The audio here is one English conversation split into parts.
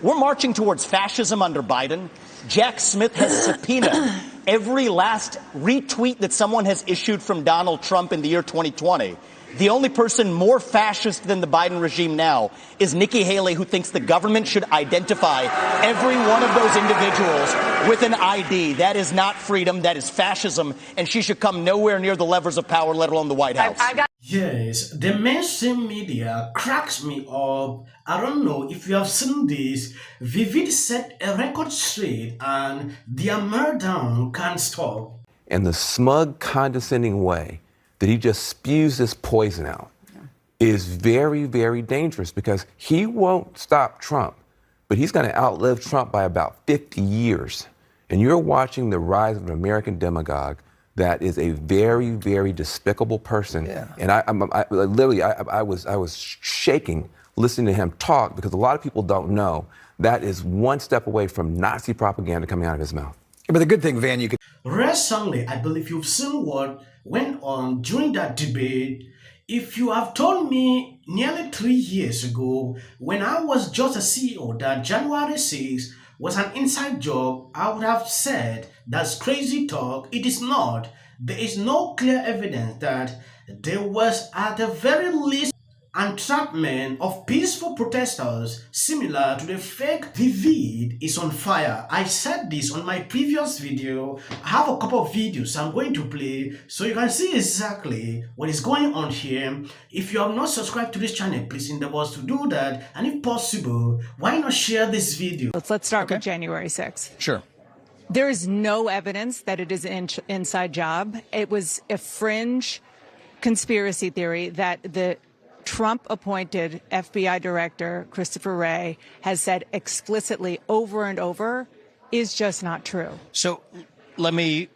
We're marching towards fascism under Biden. Jack Smith has subpoenaed every last retweet that someone has issued from Donald Trump in the year 2020. The only person more fascist than the Biden regime now is Nikki Haley, who thinks the government should identify every one of those individuals with an ID. That is not freedom. That is fascism. And she should come nowhere near the levers of power, let alone the White House. Yes, the mainstream media cracks me up. I don't know if you have seen this. Vivek set a record straight and their meltdown can't stop. And the smug, condescending way that he just spews this poison out is very, very dangerous, because he won't stop Trump, but he's going to outlive Trump by about 50 years. And you're watching the rise of an American demagogue that is a very, very despicable person. Yeah. And I was shaking listening to him talk, because a lot of people don't know that is one step away from Nazi propaganda coming out of his mouth. Yeah, but the good thing, Van, you could... Recently, I believe you've seen what went on during that debate. If you have told me nearly 3 years ago, when I was just a CEO, that January 6th was an inside job, I would have said that's crazy talk. It is not. There is no clear evidence that there was, at the very least, entrapment of peaceful protesters similar to the fake Vivek is on fire. I said this on my previous video. I have a couple of videos I'm going to play so you can see exactly what is going on here. If you have not subscribed to this channel, please endeavor to do that, and if possible, why not share this video? Let's start with January 6th. Sure. There is no evidence that it is an inside job. It was a fringe conspiracy theory that the Trump-appointed FBI Director Christopher Wray has said explicitly over and over is just not true. So I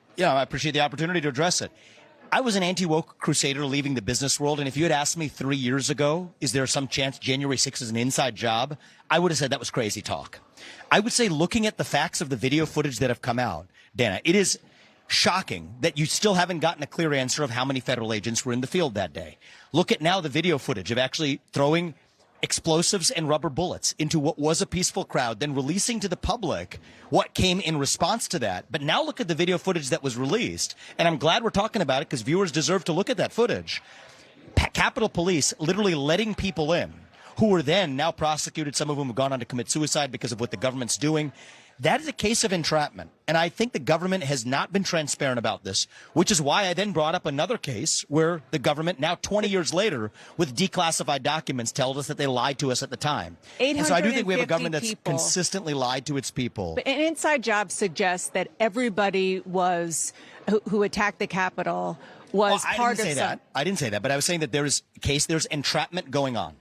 appreciate the opportunity to address it. I was an anti-woke crusader leaving the business world, and if you had asked me 3 years ago, is there some chance January 6th is an inside job, I would have said that was crazy talk. I would say, looking at the facts of the video footage that have come out, Dana, it is shocking that you still haven't gotten a clear answer of how many federal agents were in the field that day. Look at now the video footage of actually throwing explosives and rubber bullets into what was a peaceful crowd, then releasing to the public what came in response to that. But now look at the video footage that was released, and I'm glad we're talking about it because viewers deserve to look at that footage. Capitol Police literally letting people in who were then now prosecuted, some of whom have gone on to commit suicide because of what the government's doing. That is a case of entrapment, and I think the government has not been transparent about this, which is why I then brought up another case where the government, now 20 years later, with declassified documents, tells us that they lied to us at the time. And so I do think we have a government that's consistently lied to its people. But an inside job suggests that everybody was who attacked the Capitol was part of that. I didn't say that, but I was saying that there's entrapment going on.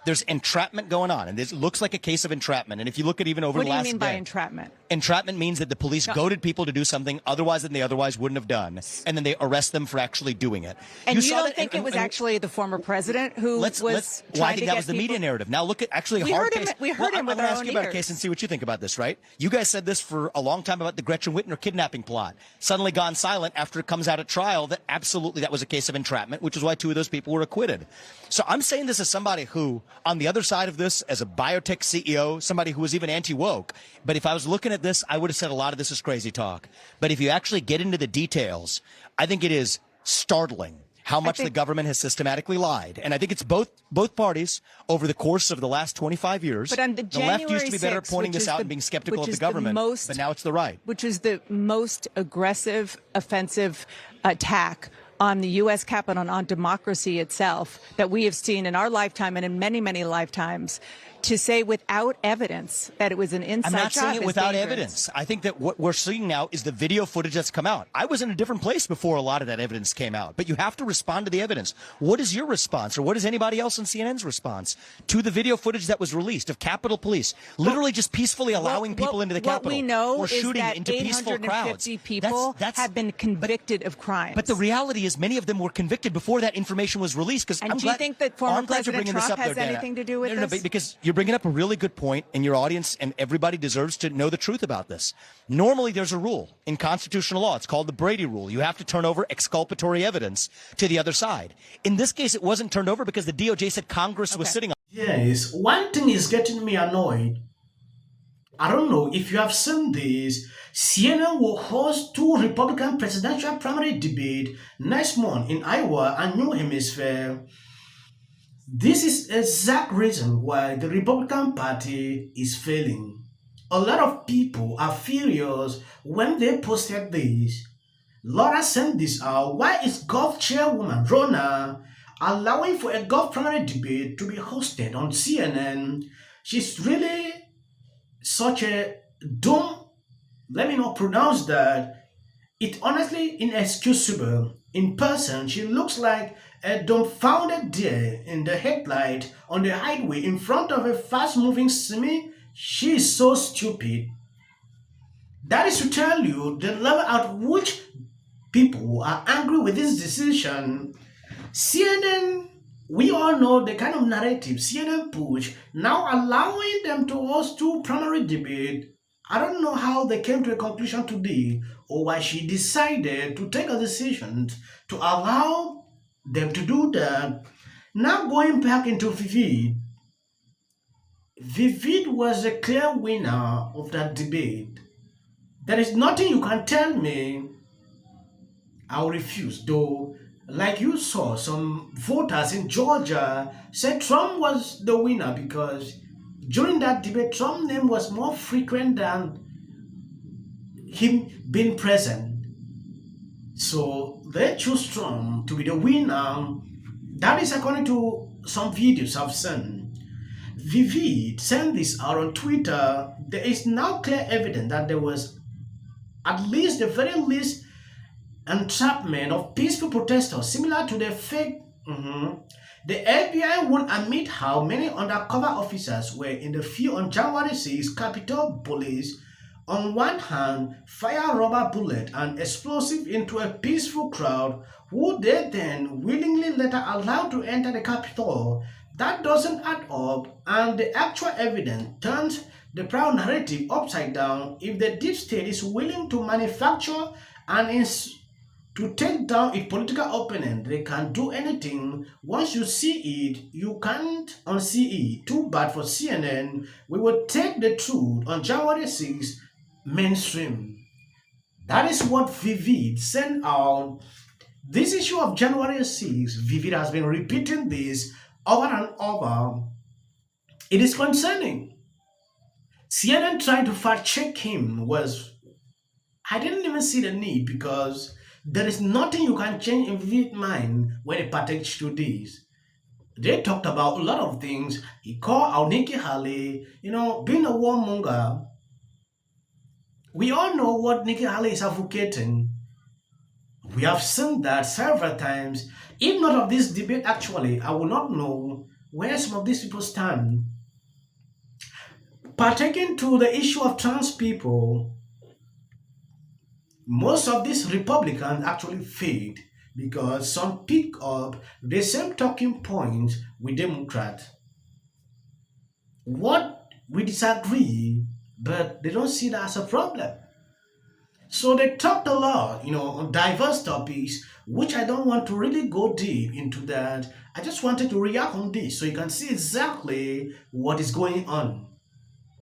There's entrapment going on, and this looks like a case of entrapment. And if you look at even over the last day. What do you mean by entrapment? Entrapment means that the police goaded people to do something otherwise than they otherwise wouldn't have done, and then they arrest them for actually doing it. And you don't think it was actually the former president who was trying to get people? I think that was the media narrative. Now look at actually a hard case. We heard him with our own ears. I'm going to ask you about a case and see what you think about this, right? You guys said this for a long time about the Gretchen Whitmer kidnapping plot. Suddenly gone silent after it comes out at trial that absolutely that was a case of entrapment, which is why 2 of those people were acquitted. So I'm saying this as somebody who, on the other side of this, as a biotech CEO, somebody who was even anti-woke, but if I was looking at this, I would have said a lot of this is crazy talk. But if you actually get into the details, I think it is startling how much the government has systematically lied. And I think it's both parties over the course of the last 25 years. But on the left used to be better at pointing this out and being skeptical of the government, but now it's the right. Which is the most aggressive, offensive attack on the U.S. Capitol and on democracy itself that we have seen in our lifetime and in many, many lifetimes. To say without evidence that it was an inside job. I'm not saying it without evidence. I think that what we're seeing now is the video footage that's come out. I was in a different place before a lot of that evidence came out, but you have to respond to the evidence. What is your response, or what is anybody else on CNN's response to the video footage that was released of Capitol Police literally just peacefully allowing people into the Capitol? What we know or shooting is that into peaceful crowds. 850 people have been convicted of crimes. But the reality is many of them were convicted before that information was released. And do you think that former President Trump has anything to do with this? No, because you're bringing up a really good point, and your audience and everybody deserves to know the truth about this. Normally, there's a rule in constitutional law. It's called the Brady Rule. You have to turn over exculpatory evidence to the other side. In this case, it wasn't turned over because the DOJ said Congress was sitting on it. Yes, one thing is getting me annoyed. I don't know if you have seen this. CNN will host two Republican presidential primary debate next month in Iowa and New Hampshire. This is exact reason why the Republican Party is failing. A lot of people are furious when they posted this. Laura sent this out. Why is Gulf chairwoman Rona allowing for a Gulf primary debate to be hosted on CNN? She's really such a dumb, let me not pronounce that. It honestly inexcusable. In person, she looks like a dumbfounded deer in the headlight on the highway in front of a fast-moving semi. She is so stupid. That is to tell you the level at which people are angry with this decision. CNN, we all know the kind of narrative CNN push, now allowing them to host two primary debate. I don't know how they came to a conclusion today or why she decided to take a decision to allow them to do that. Now going back into Vivid, Vivid was a clear winner of that debate. There is nothing you can tell me I'll refuse, though. Like you saw, some voters in Georgia said Trump was the winner because during that debate, Trump's name was more frequent than him being present. So they choose Trump to be the winner. That is according to some videos I've seen. Vivid sent this out on Twitter. There is now clear evidence that there was at least the very least entrapment of peaceful protesters similar to the fake. The FBI won't admit how many undercover officers were in the field on January 6. Capitol Police, on one hand, fire rubber bullet and explosive into a peaceful crowd who they then willingly later allowed to enter the Capitol. That doesn't add up, and the actual evidence turns the proud narrative upside down. If the deep state is willing to manufacture and to take down its political opponent, they can do anything. Once you see it, you can't unsee it. Too bad for CNN. We will take the truth on January 6th mainstream. That is what Vivid sent out. This issue of January 6th, Vivid has been repeating this over and over. It is concerning. CNN trying to fact check him was, I didn't even see the need because there is nothing you can change in Vivid's mind when it pertains to this. They talked about a lot of things. He called out Nikki Haley, being a warmonger. We all know what Nikki Haley is advocating. We have seen that several times. If not of this debate, actually, I will not know where some of these people stand. Partaking to the issue of trans people, most of these Republicans actually failed because some pick up the same talking points with Democrats. What we disagree, but they don't see that as a problem. So they talked a lot, on diverse topics, which I don't want to really go deep into that. I just wanted to react on this so you can see exactly what is going on.